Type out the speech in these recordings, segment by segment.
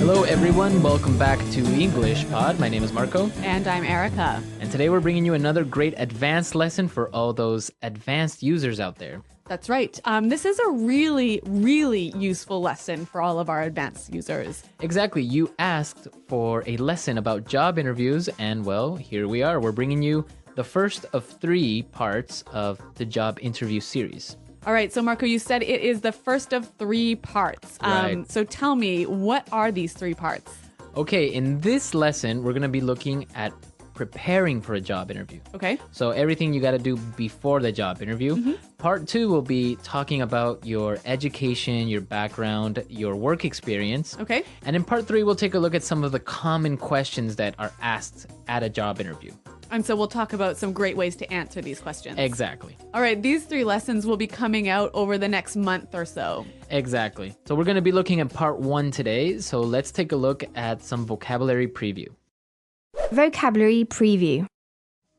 Hello everyone, welcome back to English Pod. My name is Marco. And I'm Erica. And today we're bringing you another great advanced lesson for all those advanced users out there. That's right. This is a really, really useful lesson for all of our advanced users. Exactly. You asked for a lesson about job interviews, and well, here we are. We're bringing you the first of 3 parts of the job interview series. All right. So, Marco, you said it is the first of 3 parts. Right. So tell me, what are these 3 parts? Okay, in this lesson, we're going to be looking at preparing for a job interview. Okay. So everything you got to do before the job interview. Mm-hmm. Part 2 will be talking about your education, your background, your work experience. Okay. And in part 3, we'll take a look at some of the common questions that are asked at a job interview. And so we'll talk about some great ways to answer these questions. Exactly. All right. These 3 lessons will be coming out over the next month or so. Exactly. So we're going to be looking at part 1 today. So let's take a look at some vocabulary preview. Vocabulary preview.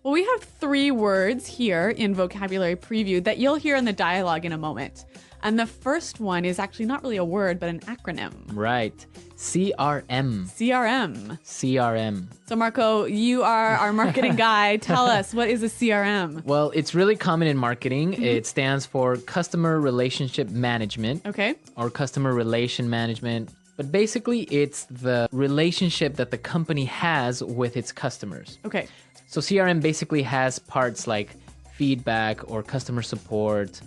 Well, we have 3 words here in vocabulary preview that you'll hear in the dialogue in a moment. And the first one is actually not really a word, but an acronym. Right. CRM. CRM. CRM. So, Marco, you are our marketing guy. Tell us, what is a CRM? Well, it's really common in marketing. It stands for Customer Relationship Management. Okay. Or Customer Relation Management. But basically, it's the relationship that the company has with its customers. Okay. So CRM basically has parts like feedback or customer support,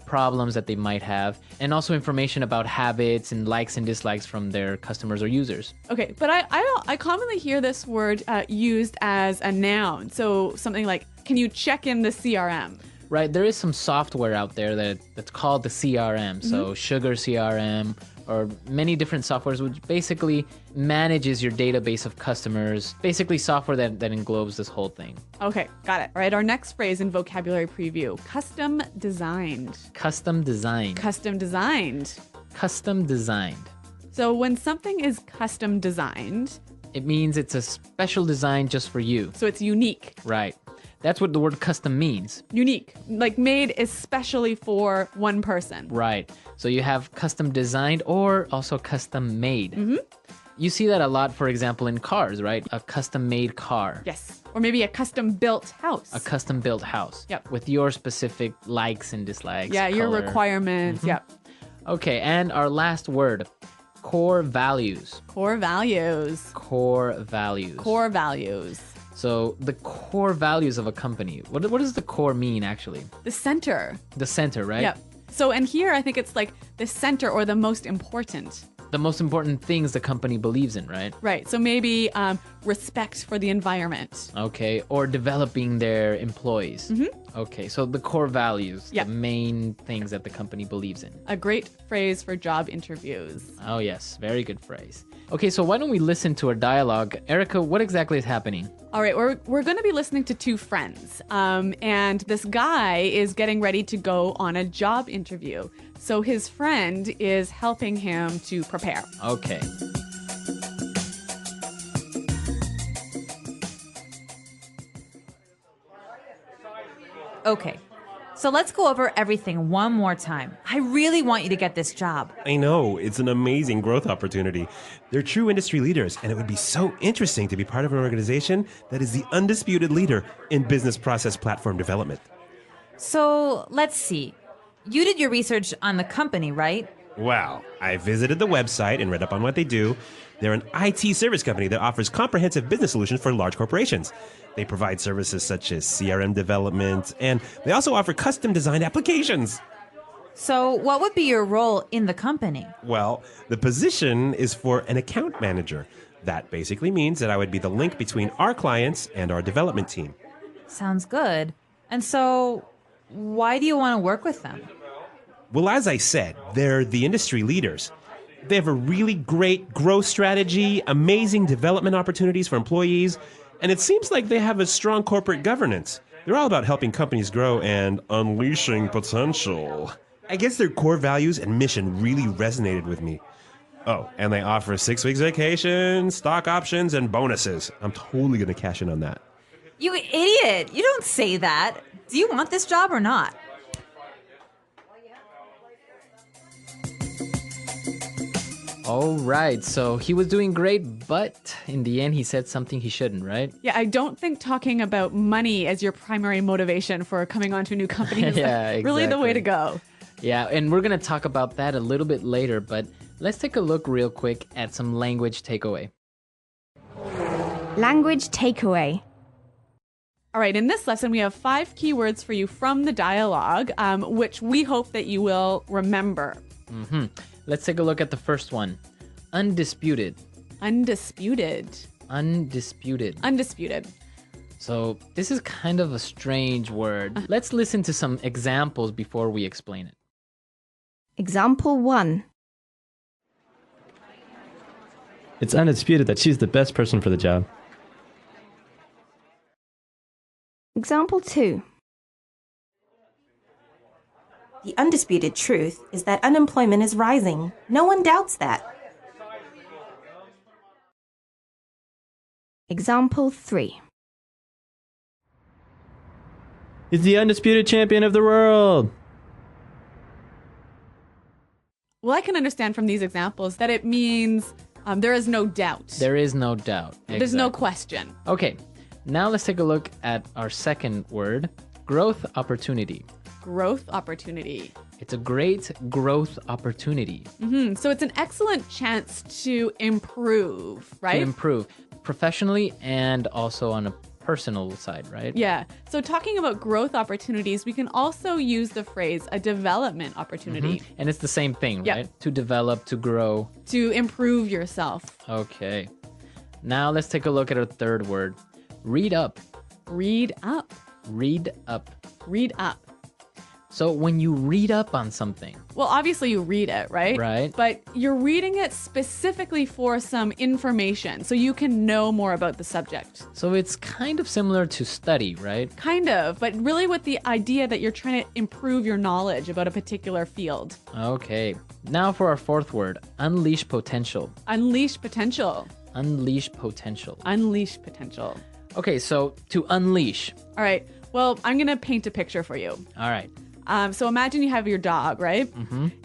problems that they might have, and also information about habits and likes and dislikes from their customers or users. Okay, but I commonly hear this word used as a noun. So something like, can you check in the CRM? Right, there is some software out there that's called the CRM. So Sugar CRM, or many different softwares, which basically manages your database of customers. Basically software that englobes this whole thing. Okay, got it. All right, our next phrase in vocabulary preview, custom designed. Custom designed. Custom designed. Custom designed. So when something is custom designed, it means it's a special design just for you. So it's unique. Right. That's what the word custom means. Unique, like made especially for one person. Right. So you have custom designed or also custom made. You see that a lot, for example, in cars, right? A custom made car. Yes. Or maybe a custom built house. A custom built house. Yep. With your specific likes and dislikes. Yeah, your color. requirements. Yep. Okay, and our last word, core values. Core values. Core values. Core values. So the core values of a company. What does the core mean, actually? The center. The center, right? Yep. So, and here I think it's like the center or the most important. The most important things the company believes in, right? Right. So maybe respect for the environment. Okay. Or developing their employees. Okay. So the core values, Yep. the main things that the company believes in. A great phrase for job interviews. Oh, yes. Very good phrase. Okay. So why don't we listen to our dialogue? Erica, what exactly is happening? All right, we're going to be listening to 2 friends, and this guy is getting ready to go on a job interview. So his friend is helping him to prepare. Okay. Okay, so let's go over everything one more time. I really want you to get this job. I know, it's an amazing growth opportunity. They're true industry leaders, and it would be so interesting to be part of an organization that is the undisputed leader in business process platform development. So let's see. You did your research on the company, right? Wow, I visited the website and read up on what they do. They're an IT service company that offers comprehensive business solutions for large corporations. They provide services such as CRM development, and they also offer custom designed applications. So what would be your role in the company? Well, the position is for an account manager. That basically means that I would be the link between our clients and our development team. Sounds good. And so why do you want to work with them? Well, as I said, they're the industry leaders. They have a really great growth strategy, amazing development opportunities for employees, and it seems like they have a strong corporate governance. They're all about helping companies grow and unleashing potential. I guess their core values and mission really resonated with me. Oh, and they offer 6 weeks vacation, stock options, and bonuses. I'm totally going to cash in on that. You idiot! You don't say that. Do you want this job or not? All right, so he was doing great, but in the end, he said something he shouldn't, right? Yeah, I don't think talking about money as your primary motivation for coming onto a new company is Yeah, really the way exactly. to go. Yeah, and we're going to talk about that a little bit later, but let's take a look real quick at some language takeaway. Language takeaway. All right, in this lesson, we have 5 keywords for you from the dialogue, which we hope that you will remember. Let's take a look at the first one. Undisputed. Undisputed. Undisputed. Undisputed. So this is kind of a strange word. Let's listen to some examples before we explain it. Example 1. It's undisputed that she's the best person for the job. Example 2. The undisputed truth is that unemployment is rising. No one doubts that. Example 3. He's the undisputed champion of the world. Well, I can understand from these examples that it means there is no doubt. There is no doubt. There's no Exactly. question. Okay, now let's take a look at our second word, growth opportunity. Growth opportunity. It's a great growth opportunity So it's an excellent chance to improve, right? to improve professionally and also on a personal side, right? Yeah. So talking about growth opportunities, we can also use the phrase a development opportunity And it's the same thing, Yep. right? To develop, to grow. to improve yourself. Okay. Now let's take a look at our third word, read up. Read up. Read up. Read up. So when you read up on something, Well, obviously you read it, right? Right. But you're reading it specifically for some information so you can know more about the subject. so it's kind of similar to study, right? Kind of, but really with the idea that you're trying to improve your knowledge about a particular field. Okay. Now for our fourth word, unleash potential. Unleash potential. Unleash potential. Unleash potential. Okay, so to unleash. All right. Well, I'm going to paint a picture for you. All right. So imagine you have your dog, right?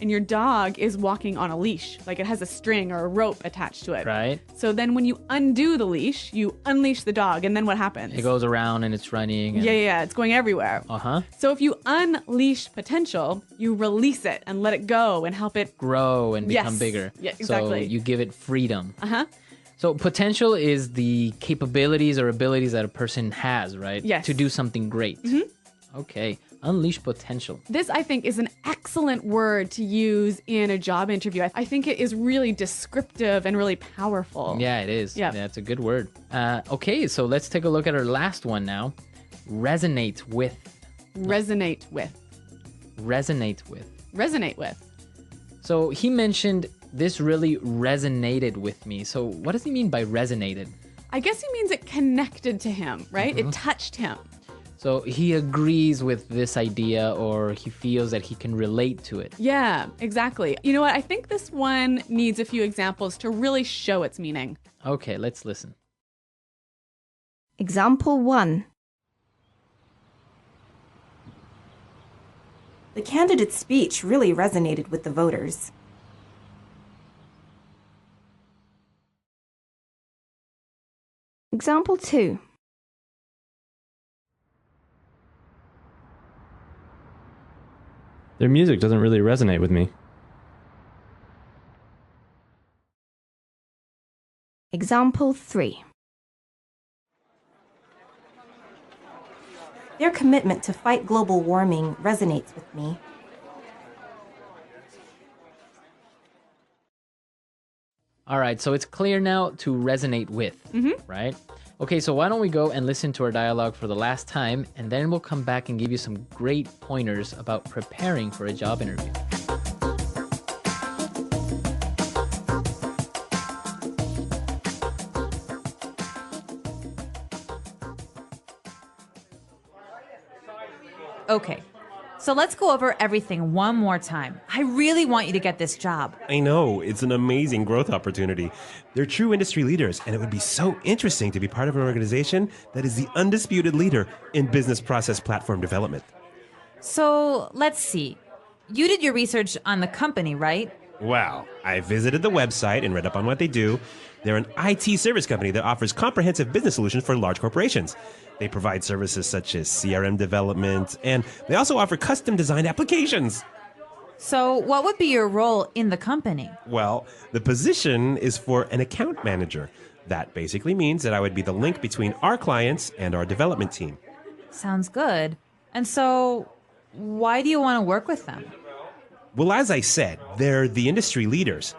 And your dog is walking on a leash, like it has a string or a rope attached to it. Right. So then when you undo the leash, you unleash the dog, and then what happens? It goes around and it's running. And, Yeah, it's going everywhere. Uh-huh. So if you unleash potential, you release it and let it go and help it. Grow and become Yes. bigger. Yeah, exactly. So you give it freedom. Uh-huh. So potential is the capabilities or abilities that a person has, right? Yes. To do something great. Okay. Unleash potential. This, I think, is an excellent word to use in a job interview. I think it is really descriptive and really powerful. Yeah, it is. Yeah. It's a good word. Okay, so let's take a look at our last one now. Resonate with. Resonate with. Resonate with. Resonate with. So he mentioned this really resonated with me. So what does he mean by resonated? I guess he means it connected to him, right? It touched him. So he agrees with this idea or he feels that he can relate to it. Yeah, exactly. You know what? I think this one needs a few examples to really show its meaning. Okay, let's listen. Example 1. The candidate's speech really resonated with the voters. Example 2. Their music doesn't really resonate with me. Example 3. Their commitment to fight global warming resonates with me. All right, so it's clear now to resonate with, right? Okay, so why don't we go and listen to our dialogue for the last time, and then we'll come back and give you some great pointers about preparing for a job interview. Okay, so let's go over everything one more time. I really want you to get this job. I know, it's an amazing growth opportunity. They're true industry leaders, and it would be so interesting to be part of an organization that is the undisputed leader in business process platform development. So let's see. You did your research on the company, right? Well, I visited the website and read up on what they do. They're an IT service company that offers comprehensive business solutions for large corporations. They provide services such as CRM development, and they also offer custom-designed applications. So, what would be your role in the company? Well, the position is for an account manager. That basically means that I would be the link between our clients and our development team. Sounds good. And so, why do you want to work with them? Well, as I said, they're the industry leaders.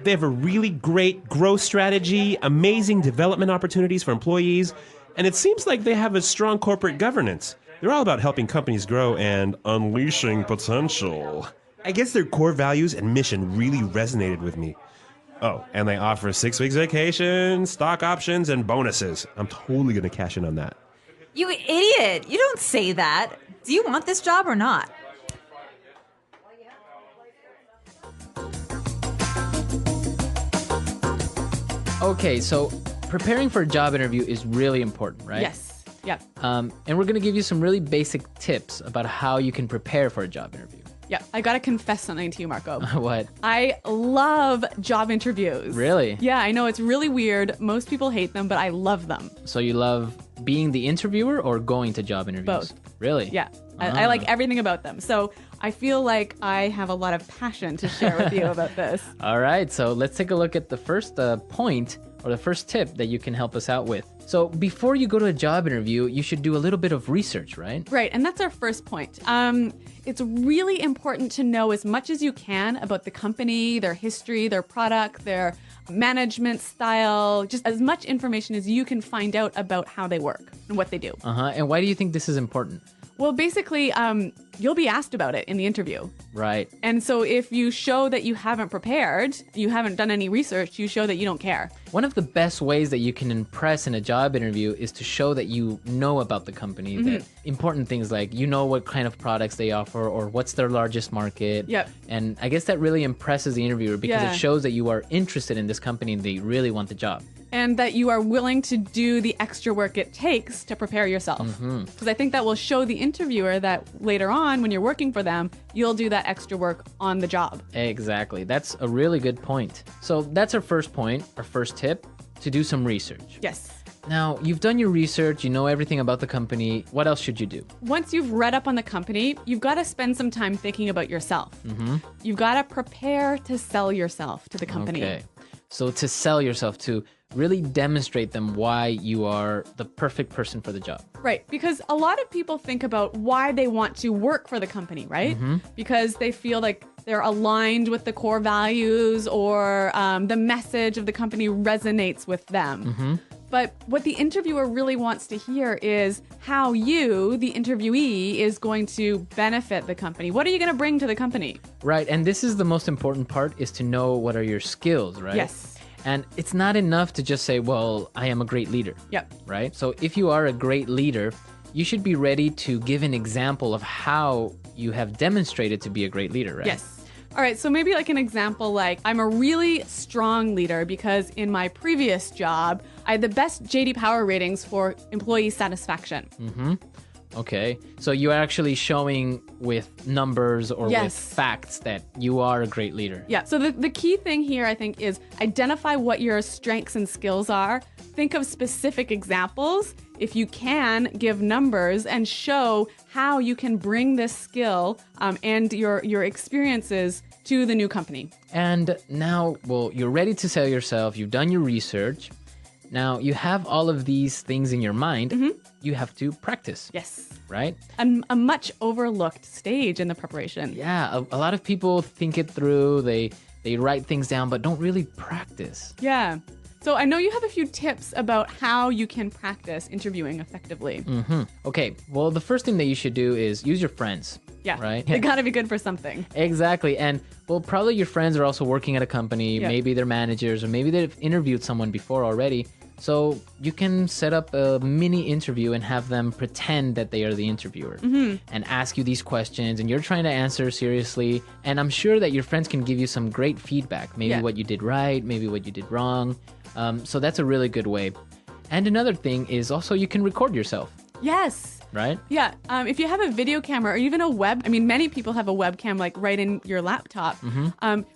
They have a really great growth strategy, amazing development opportunities for employees, and it seems like they have a strong corporate governance. They're all about helping companies grow and unleashing potential. I guess their core values and mission really resonated with me. Oh, and they offer 6 weeks vacation, stock options, and bonuses. I'm totally going to cash in on that. You idiot! You don't say that. Do you want this job or not? Okay, so preparing for a job interview is really important, right? Yes. Yep. And we're going to give you some really basic tips about how you can prepare for a job interview. Yep. I got to confess something to you, Marco. What? I love job interviews. Really? Yeah, I know it's really weird. Most people hate them, but I love them. So you love being the interviewer or going to job interviews? Both. Really? Yeah. I like everything about them. So I feel like I have a lot of passion to share with you about this. All right, so let's take a look at the first point or the first tip that you can help us out with. So before you go to a job interview, you should do a little bit of research, right? Right, and that's our first point. It's really important to know as much as you can about the company, their history, their product, their management style, just as much information as you can find out about how they work and what they do. And why do you think this is important? Well, basically, you'll be asked about it in the interview. Right. And so if you show that you haven't prepared, you haven't done any research, you show that you don't care. One of the best ways that you can impress in a job interview is to show that you know about the company, that important things like you know what kind of products they offer or what's their largest market. Yep. And I guess that really impresses the interviewer because Yeah. it shows that you are interested in this company and they really want the job. And that you are willing to do the extra work it takes to prepare yourself. Because I think that will show the interviewer that later on, when you're working for them, you'll do that extra work on the job. Exactly. That's a really good point. So that's our first point, our first tip, to do some research. Yes. Now, you've done your research, you know everything about the company. What else should you do? Once you've read up on the company, you've got to spend some time thinking about yourself. You've got to prepare to sell yourself to the company. Okay. So to sell yourself, to really demonstrate them why you are the perfect person for the job. Right, because a lot of people think about why they want to work for the company, right? Because they feel like they're aligned with the core values or the message of the company resonates with them. But what the interviewer really wants to hear is how you, the interviewee, is going to benefit the company. What are you going to bring to the company? Right, and this is the most important part, is to know what are your skills, right? Yes. And it's not enough to just say, well, I am a great leader. Yep. Right? So if you are a great leader, you should be ready to give an example of how you have demonstrated to be a great leader, right? Yes. All right, so maybe like an example, like I'm a really strong leader because in my previous job, I had the best JD Power ratings for employee satisfaction. Okay. So you're actually showing with numbers or with Yes. facts that you are a great leader. Yeah, so the key thing here, I think, is identify what your strengths and skills are. Think of specific examples. If you can, give numbers and show how you can bring this skill and your experiences to the new company. And now, well, you're ready to sell yourself. You've done your research. Now you have all of these things in your mind. You have to practice. Yes. Right? A much overlooked stage in the preparation. Yeah, a lot of people think it through. They write things down, but don't really practice. Yeah. So I know you have a few tips about how you can practice interviewing effectively. Okay, well, the first thing that you should do is use your friends. Yeah. Right? They gotta be good for something. Exactly. And, well, probably your friends are also working at a company. Yeah. Maybe they're managers, or maybe they've interviewed someone before already. So you can set up a mini interview and have them pretend that they are the interviewer and ask you these questions, and you're trying to answer seriously. And I'm sure that your friends can give you some great feedback, maybe Yeah. what you did right, maybe what you did wrong. So that's a really good way. And another thing is also you can record yourself. Yes. right? Yeah. If you have a video camera or even a many people have a webcam like right in your laptop.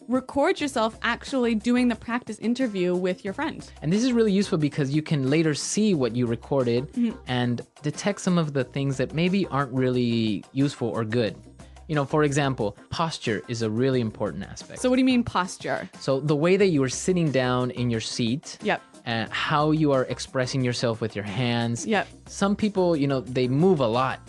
Record yourself actually doing the practice interview with your friend. And this is really useful because you can later see what you recorded and detect some of the things that maybe aren't really useful or good. For example, posture is a really important aspect. So what do you mean posture? So the way that you are sitting down in your seat. Yep. And how you are expressing yourself with your hands. Yep. Some people, they move a lot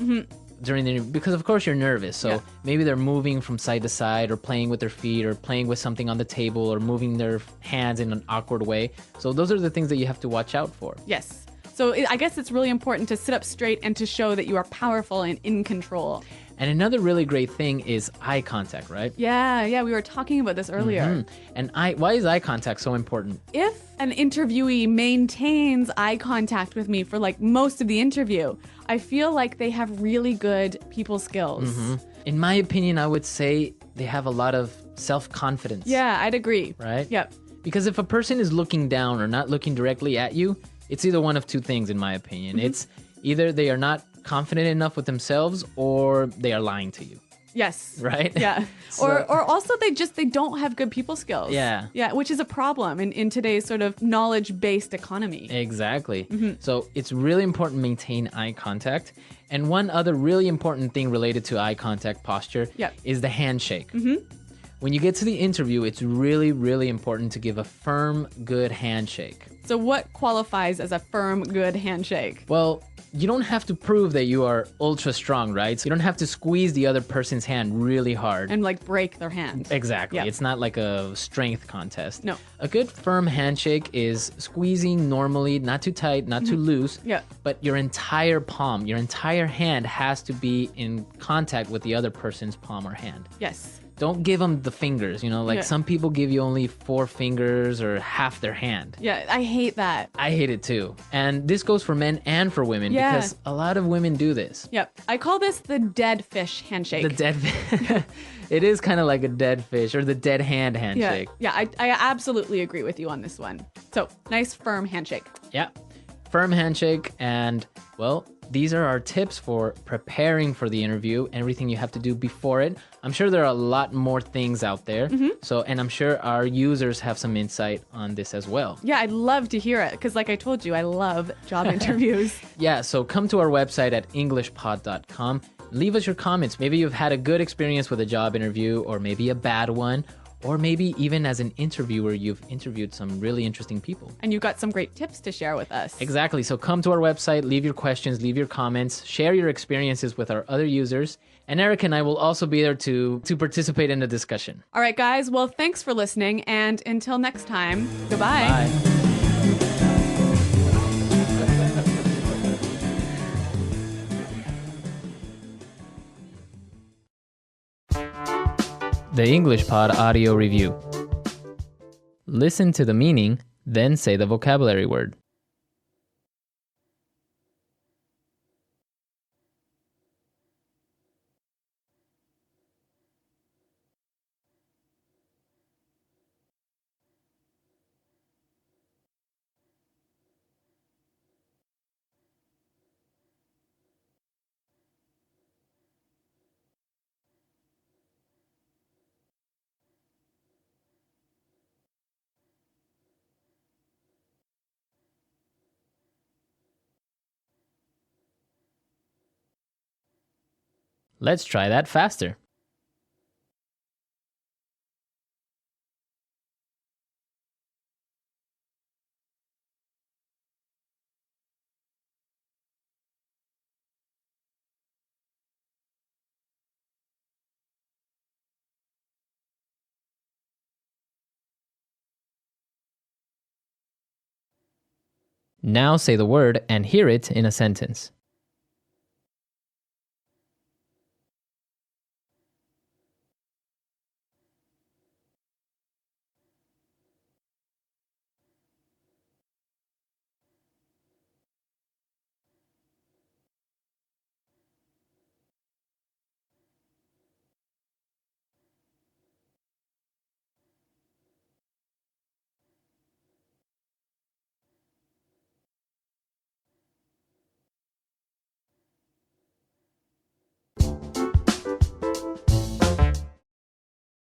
during the interview because, of course, you're nervous. So maybe they're moving from side to side or playing with their feet or playing with something on the table or moving their hands in an awkward way. So those are the things that you have to watch out for. Yes. So I guess it's really important to sit up straight and to show that you are powerful and in control. And another really great thing is eye contact, right? Yeah, we were talking about this earlier. And why is eye contact so important? If an interviewee maintains eye contact with me for like most of the interview, I feel like they have really good people skills. In my opinion, I would say they have a lot of self-confidence. Yeah, I'd agree. Right? Yep. Because if a person is looking down or not looking directly at you, it's either one of two things, in my opinion. It's either they are not confident enough with themselves or they are lying to you. Yes. Right? Yeah. Or also they don't have good people skills. Yeah. Yeah, which is a problem in today's sort of knowledge-based economy. Exactly. So it's really important to maintain eye contact. And one other really important thing related to eye contact posture is the handshake. When you get to the interview, it's really, really important to give a firm, good handshake. So what qualifies as a firm, good handshake? Well, you don't have to prove that you are ultra strong, right? So you don't have to squeeze the other person's hand really hard. And like break their hand. Exactly. Yeah. It's not like a strength contest. No. A good firm handshake is squeezing normally, not too tight, not too loose. Yeah. But your entire palm, your entire hand has to be in contact with the other person's palm or hand. Yes. Don't give them the fingers, some people give you only 4 fingers or half their hand. Yeah, I hate that. I hate it too. And this goes for men and for women because a lot of women do this. Yep. I call this the dead fish handshake. The dead fish. It is kind of like a dead fish or the dead hand handshake. Yeah, I absolutely agree with you on this one. So, nice firm handshake. Yeah. Firm handshake. And, well, these are our tips for preparing for the interview, everything you have to do before it. I'm sure there are a lot more things out there. And I'm sure our users have some insight on this as well. Yeah, I'd love to hear it because like I told you, I love job interviews. Yeah, so come to our website at englishpod.com. Leave us your comments. Maybe you've had a good experience with a job interview or maybe a bad one. Or maybe even as an interviewer, you've interviewed some really interesting people. And you've got some great tips to share with us. Exactly. So come to our website, leave your questions, leave your comments, share your experiences with our other users. And Eric and I will also be there to participate in the discussion. All right, guys. Well, thanks for listening. And until next time, goodbye. Bye. The English Pod Audio Review. Listen to the meaning, then say the vocabulary word. Let's try that faster. Now say the word and hear it in a sentence.